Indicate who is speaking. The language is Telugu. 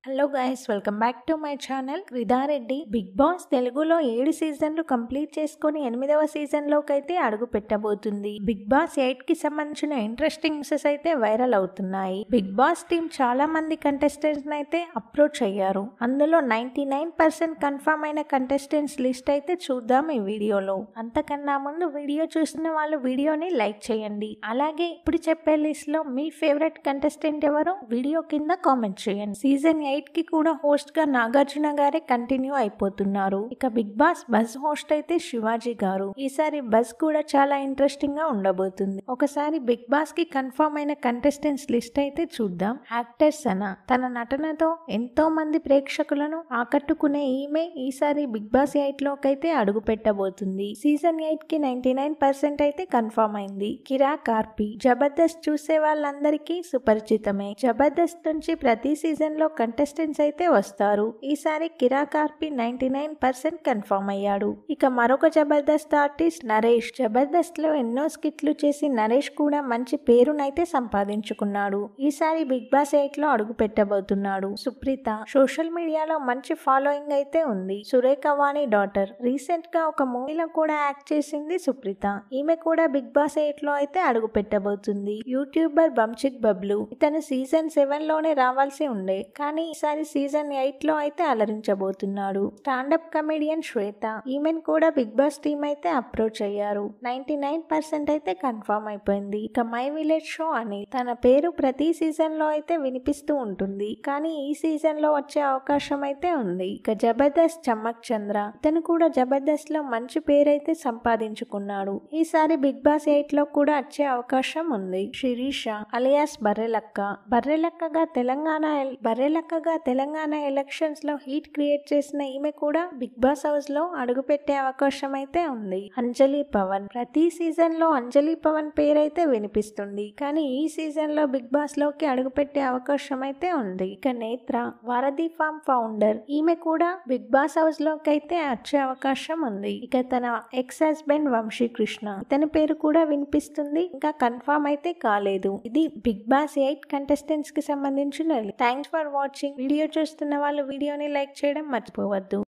Speaker 1: Hello guys, welcome back to my channel. Ridha Reddy big boss తెలుగులో 7 సీజన్లు కంప్లీట్ చేసుకుని 8వ సీజన్లోకి అయితే అడుగు పెట్టబోతుంది. బిగ్ బాస్ 8 కి సంబంధించిన ఇంట్రెస్టింగ్ న్యూసెస్ అయితే వైరల్ అవుతున్నాయి. బిగ్ బాస్ టీం చాలా మంది కంటెస్టెంట్స్ అయితే అప్రోచ్ అయ్యారు. అందులో 99% కన్ఫర్మ్ అయిన కంటెస్టెంట్స్ లిస్ట్ అయితే చూద్దాం ఈ వీడియోలో. అంతకన్నా ముందు వీడియో చూసిన వాళ్ళు వీడియోని లైక్ చేయండి. అలాగే ఇప్పుడు చెప్పే లిస్ట్ లో మీ ఫేవరెట్ కంటెస్టెంట్ ఎవరో వీడియో కింద కామెంట్ చేయండి. సీజన్ 8 కి కూడా హోస్ట్ గా నాగార్జున గారే కంటిన్యూ అయిపోతున్నారు. ఇక బిగ్ బాస్ బజ్ హోస్ట్ అయితే శివాజీ గారు. ఈసారి బజ్ కూడా చాలా ఇంట్రెస్టింగ్ గా ఉండబోతుంది. ఒకసారి బిగ్ బాస్ కి కన్ఫర్మ్ అయిన కంటెస్టెంట్స్ లిస్ట్ అయితే చూద్దాం. యాక్టర్ సనా తన నటనతో ఎంతో మంది ప్రేక్షకులను ఆకట్టుకునే ఈమె ఈసారి బిగ్ బాస్ 8 లోకి అయితే అడుగు పెట్టబోతుంది. సీజన్ 8 కి 99% అయితే కన్ఫర్మ్ అయింది. కిరా కార్పి జబర్దస్త్ చూసే వాళ్ళందరికీ సుపరిచితమే. జబర్దస్త్ నుంచి ప్రతి సీజన్ లో కంటెస్టెంట్స్ అయితే వస్తారు. ఈసారి కిరా కార్పి 99% కన్ఫర్మ్ అయ్యాడు. ఇక మరొక జబర్దస్త్ ఆర్టిస్ట్ నరేష్. జబర్దస్త్ లో ఎన్నో స్కిట్లు చేసి నరేష్ కూడా మంచి పేరునైతే సంపాదించుకున్నాడు. ఈసారి బిగ్ బాస్ 8 లో అడుగు పెట్టబోతున్నాడు. సుప్రీత సోషల్ మీడియాలో మంచి ఫాలోయింగ్ అయితే ఉంది. సురేఖ వాణి డాటర్. రీసెంట్ గా ఒక మూవీలో కూడా యాక్ట్ చేసింది సుప్రీత. ఈమె కూడా బిగ్ బాస్ 8 లో అయితే అడుగు పెట్టబోతుంది. యూట్యూబర్ బంచిక్ బబ్లు. ఇతను సీజన్ 7 లోనే రావాల్సి ఉండే, కానీ ఈసారి సీజన్ 8 లో అయితే అలరించబోతున్నాడు. స్టాండప్ కమెడియన్ శ్వేత. ఈమెను కూడా బిగ్ బాస్ టీమ్ అయితే అప్రోచ్ అయ్యారు. 99% అయితే కన్ఫర్మ్ అయిపోయింది. ఇక మై విలేజ్ షో అని తన పేరు ప్రతి సీజన్ లో అయితే వినిపిస్తూ ఉంటుంది, కానీ ఈ సీజన్ లో వచ్చే అవకాశం అయితే ఉంది. ఇక జబర్దస్త్ చమ్మక్ చంద్ర. ఇతను కూడా జబర్దస్త్ లో మంచి పేరైతే సంపాదించుకున్నాడు. ఈసారి బిగ్ బాస్ 8 లో కూడా వచ్చే అవకాశం ఉంది. శిరీష అలియాస్ బర్రెలక్కగా తెలంగాణ ఎలక్షన్స్ లో హీట్ క్రియేట్ చేసిన ఈమె కూడా బిగ్ బాస్ హౌస్ లో అడుగు పెట్టే అవకాశం అయితే ఉంది. అంజలి పవన్. ప్రతి సీజన్ లో అంజలి పవన్ పేరైతే వినిపిస్తుంది, కానీ ఈ సీజన్ లో బిగ్ బాస్ లోకి అడుగు పెట్టే అవకాశం అయితే ఉంది. ఇక నేత్ర వారధి ఫార్మ్ ఫౌండర్. ఈమె కూడా బిగ్ బాస్ హౌస్ లోకి అయితే వచ్చే అవకాశం ఉంది. ఇక తన ఎక్స్ హస్బెండ్ వంశీకృష్ణ. ఇతని పేరు కూడా వినిపిస్తుంది, ఇంకా కన్ఫర్మ్ అయితే కాలేదు. ఇది బిగ్ బాస్ 8 కంటెస్టెంట్స్ కి సంబంధించిన. Thanks for watching. వీడియో చూస్తున్న వాళ్ళు వీడియోని లైక్ చేయడం మర్చిపోవద్దు.